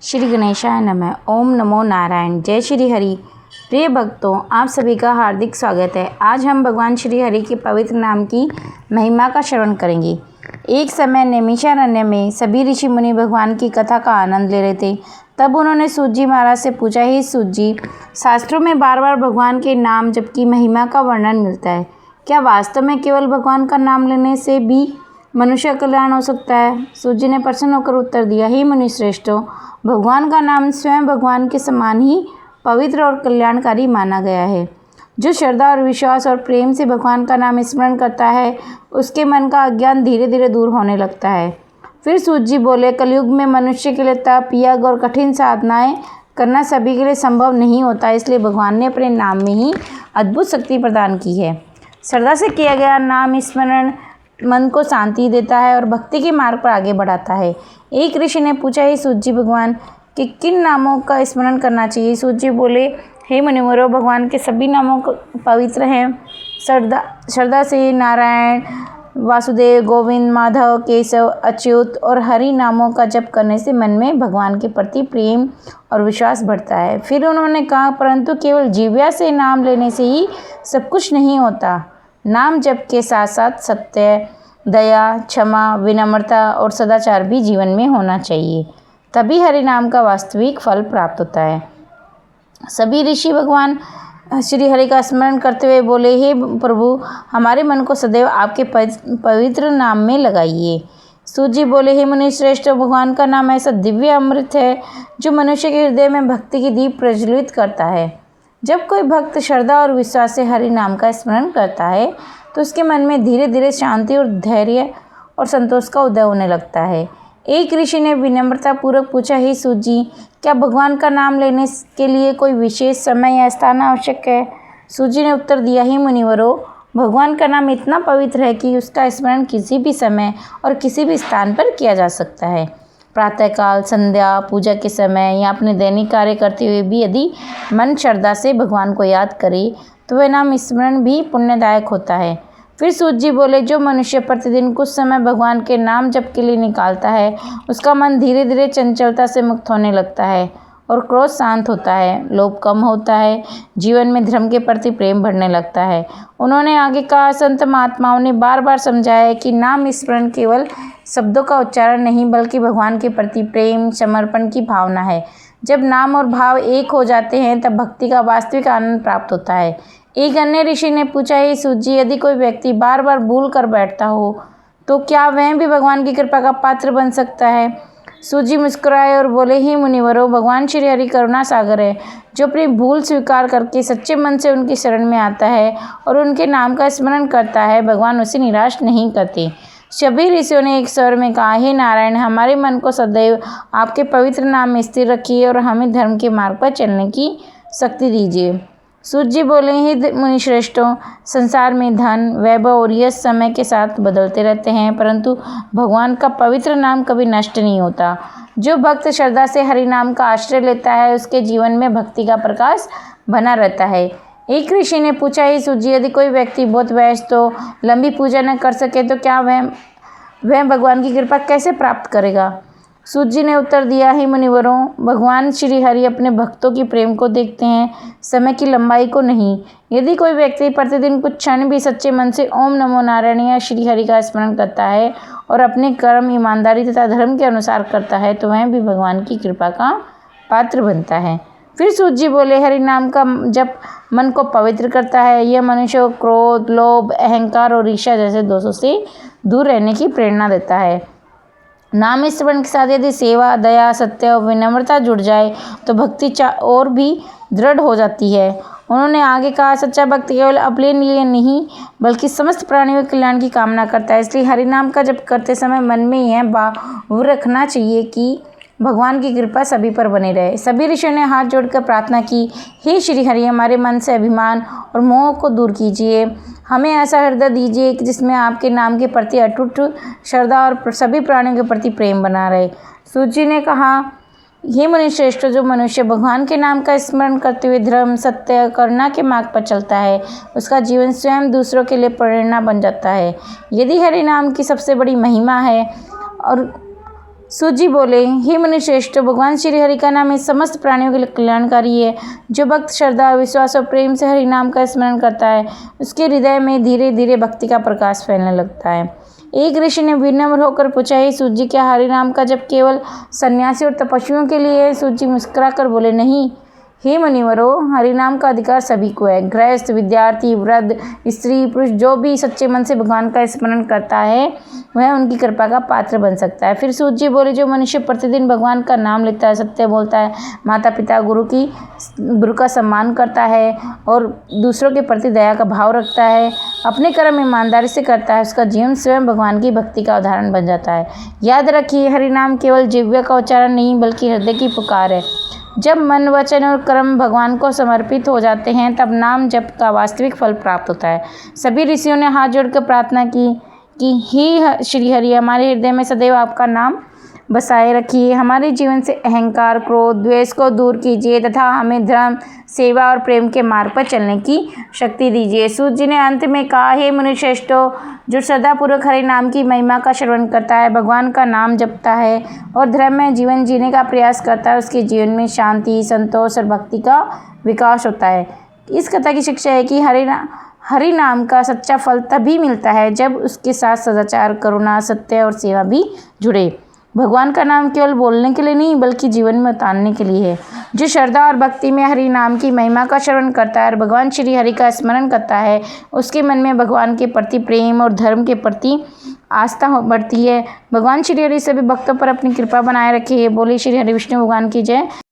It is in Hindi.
श्री गणेशाय नमः। ओम नमो नारायण। जय श्री हरि। प्रिय भक्तों, आप सभी का हार्दिक स्वागत है। आज हम भगवान श्री हरि के पवित्र नाम की महिमा का श्रवण करेंगे। एक समय नैमिषारण्य में सभी ऋषि मुनि भगवान की कथा का आनंद ले रहे थे। तब उन्होंने सूत जी महाराज से पूछा, हे सूत जी, शास्त्रों में बार बार भगवान के नाम जबकि महिमा का वर्णन मिलता है, क्या वास्तव में केवल भगवान का नाम लेने से भी मनुष्य का कल्याण हो सकता है? सूत जी ने प्रसन्न होकर उत्तर दिया, हे मुनि श्रेष्ठों, भगवान का नाम स्वयं भगवान के समान ही पवित्र और कल्याणकारी माना गया है। जो श्रद्धा और विश्वास और प्रेम से भगवान का नाम स्मरण करता है, उसके मन का अज्ञान धीरे धीरे दूर होने लगता है। फिर सूत जी बोले, कलयुग में मनुष्य के लिए तप, यज्ञ और कठिन साधनाएं करना सभी के लिए संभव नहीं होता, इसलिए भगवान ने अपने नाम में ही अद्भुत शक्ति प्रदान की है। श्रद्धा से किया गया नाम स्मरण मन को शांति देता है और भक्ति के मार्ग पर आगे बढ़ाता है। एक ऋषि ने पूछा, हे सूत जी, भगवान के किन नामों का स्मरण करना चाहिए? सूत जी बोले, हे मुनिवरों, भगवान के सभी नामों पवित्र हैं। श्रद्धा से नारायण, वासुदेव, गोविंद, माधव, केशव, अच्युत और हरि नामों का जप करने से मन में भगवान के प्रति प्रेम और विश्वास बढ़ता है। फिर उन्होंने कहा, परंतु केवल जीव्या से नाम लेने से ही सब कुछ नहीं होता। नाम जप के साथ साथ सत्य, दया, क्षमा, विनम्रता और सदाचार भी जीवन में होना चाहिए, तभी हरि नाम का वास्तविक फल प्राप्त होता है। सभी ऋषि भगवान श्री हरि का स्मरण करते हुए बोले, हे प्रभु, हमारे मन को सदैव आपके पवित्र नाम में लगाइए। सूत जी बोले, हे मुनि श्रेष्ठ, भगवान का नाम ऐसा दिव्य अमृत है जो मनुष्य के हृदय में भक्ति की दीप प्रज्वलित करता है। जब कोई भक्त श्रद्धा और विश्वास से हरि नाम का स्मरण करता है तो उसके मन में धीरे धीरे शांति और धैर्य और संतोष का उदय होने लगता है। एक ऋषि ने विनम्रता पूर्वक पूछा, हे सूत जी, क्या भगवान का नाम लेने के लिए कोई विशेष समय या स्थान आवश्यक है? सूत जी ने उत्तर दिया, हे मुनिवरों, भगवान का नाम इतना पवित्र है कि उसका स्मरण किसी भी समय और किसी भी स्थान पर किया जा सकता है। प्रातःकाल, संध्या, पूजा के समय या अपने दैनिक कार्य करते हुए भी यदि मन श्रद्धा से भगवान को याद करे तो वह नाम स्मरण भी पुण्यदायक होता है। फिर सूत जी बोले, जो मनुष्य प्रतिदिन कुछ समय भगवान के नाम जप के लिए निकालता है, उसका मन धीरे धीरे चंचलता से मुक्त होने लगता है और क्रोध शांत होता है, लोभ कम होता है, जीवन में धर्म के प्रति प्रेम बढ़ने लगता है। उन्होंने आगे कहा, संत महात्माओं ने बार बार समझाया है कि नाम स्मरण केवल शब्दों का उच्चारण नहीं बल्कि भगवान के प्रति प्रेम, समर्पण की भावना है। जब नाम और भाव एक हो जाते हैं तब भक्ति का वास्तविक आनंद प्राप्त होता है। एक अन्य ऋषि ने पूछा, हे सूत जी, यदि कोई व्यक्ति बार बार भूल कर बैठता हो तो क्या वह भी भगवान की कृपा का पात्र बन सकता है? सूत जी मुस्कुराए और बोले, हे मुनिवरों, भगवान श्री हरि करुणा सागर है, जो अपनी भूल स्वीकार करके सच्चे मन से उनकी शरण में आता है और उनके नाम का स्मरण करता है, भगवान उसे निराश नहीं करते। सभी ऋषियों ने एक स्वर में कहा, हे नारायण, हमारे मन को सदैव आपके पवित्र नाम में स्थिर रखिए और हमें धर्म के मार्ग पर चलने की शक्ति दीजिए। सूत जी बोले, हे मुनि श्रेष्ठों, संसार में धन, वैभव और यश समय के साथ बदलते रहते हैं, परंतु भगवान का पवित्र नाम कभी नष्ट नहीं होता। जो भक्त श्रद्धा से हरि नाम का आश्रय लेता है, उसके जीवन में भक्ति का प्रकाश बना रहता है। एक ऋषि ने पूछा, हे सूत जी, यदि कोई व्यक्ति बहुत व्यस्त हो, लंबी पूजा न कर सके तो क्या वह भगवान की कृपा कैसे प्राप्त करेगा? सूत जी ने उत्तर दिया, हे मुनिवरों, भगवान श्री हरि अपने भक्तों की प्रेम को देखते हैं, समय की लंबाई को नहीं। यदि कोई व्यक्ति प्रतिदिन कुछ क्षण भी सच्चे मन से ओम नमो नारायण या श्री हरि का स्मरण करता है और अपने कर्म, ईमानदारी तथा धर्म के अनुसार करता है तो वह भी भगवान की कृपा का पात्र बनता है। फिर सूत जी बोले, हरि नाम का जप मन को पवित्र करता है। यह मनुष्य को क्रोध, लोभ, अहंकार और ईर्ष्या जैसे दोषों से दूर रहने की प्रेरणा देता है। नाम स्मरण के साथ यदि सेवा, दया, सत्य और विनम्रता जुड़ जाए तो भक्ति और भी दृढ़ हो जाती है। उन्होंने आगे कहा, सच्चा भक्त केवल अपने लिए नहीं बल्कि समस्त प्राणियों के कल्याण की कामना करता है, इसलिए हरि नाम का जप करते समय मन में यह भाव रखना चाहिए कि भगवान की कृपा सभी पर बनी रहे। सभी ऋषियों ने हाथ जोड़कर प्रार्थना की, हे श्री हरि, हमारे मन से अभिमान और मोह को दूर कीजिए, हमें ऐसा हृदय दीजिए कि जिसमें आपके नाम के प्रति अटूट श्रद्धा और सभी प्राणियों के प्रति प्रेम बना रहे। सूत जी ने कहा, हे मुनि श्रेष्ठ, जो मनुष्य भगवान के नाम का स्मरण करते हुए धर्म, सत्य, करुणा के मार्ग पर चलता है, उसका जीवन स्वयं दूसरों के लिए प्रेरणा बन जाता है। यदि हरि नाम की सबसे बड़ी महिमा है और सूत जी बोले, हे मुनिश्रेष्ठ, भगवान श्री हरि का नाम इस समस्त प्राणियों के लिए कल्याणकारी है। जो भक्त श्रद्धा, विश्वास और प्रेम से हरि नाम का स्मरण करता है, उसके हृदय में धीरे धीरे भक्ति का प्रकाश फैलने लगता है। एक ऋषि ने विनम्र होकर पूछा, हे सूत जी, क्या हरि नाम का जप केवल सन्यासी और तपस्वियों के लिए है? सूत जी मुस्कुरा कर बोले, नहीं हे मुनिवरों, हरिनाम का अधिकार सभी को है। गृहस्थ, विद्यार्थी, वृद्ध, स्त्री, पुरुष, जो भी सच्चे मन से भगवान का स्मरण करता है वह उनकी कृपा का पात्र बन सकता है। फिर सूत जी बोले, जो मनुष्य प्रतिदिन भगवान का नाम लेता है, सत्य बोलता है, माता पिता गुरु का सम्मान करता है और दूसरों के प्रति दया का भाव रखता है, अपने कर्म ईमानदारी से करता है, उसका जीवन स्वयं भगवान की भक्ति का उदाहरण बन जाता है। याद रखिए, हरिनाम केवल जिह्वा का उच्चारण नहीं बल्कि हृदय की पुकार है। जब मन, वचन और कर्म भगवान को समर्पित हो जाते हैं तब नाम जप का वास्तविक फल प्राप्त होता है। सभी ऋषियों ने हाथ जोड़कर प्रार्थना की कि हे श्री हरि, हमारे हृदय में सदैव आपका नाम बसाए रखिए। हमारे जीवन से अहंकार, क्रोध, द्वेष को दूर कीजिए तथा हमें धर्म, सेवा और प्रेम के मार्ग पर चलने की शक्ति दीजिए। सूत जी ने अंत में कहा, हे मुनिश्रेष्ठों, जो श्रद्धापूर्वक हरि नाम की महिमा का श्रवण करता है, भगवान का नाम जपता है और धर्म में जीवन जीने का प्रयास करता है, उसके जीवन में शांति, संतोष और भक्ति का विकास होता है। इस कथा की शिक्षा है कि हरि नाम का सच्चा फल तभी मिलता है जब उसके साथ सदाचार, करुणा, सत्य और सेवा भी जुड़े। भगवान का नाम केवल बोलने के लिए नहीं बल्कि जीवन में उतारने के लिए है। जो श्रद्धा और भक्ति में हरि नाम की महिमा का श्रवण करता है और भगवान श्री हरि का स्मरण करता है, उसके मन में भगवान के प्रति प्रेम और धर्म के प्रति आस्था बढ़ती है। भगवान श्री हरि सभी भक्तों पर अपनी कृपा बनाए रखे। बोले श्री हरि विष्णु भगवान की जय।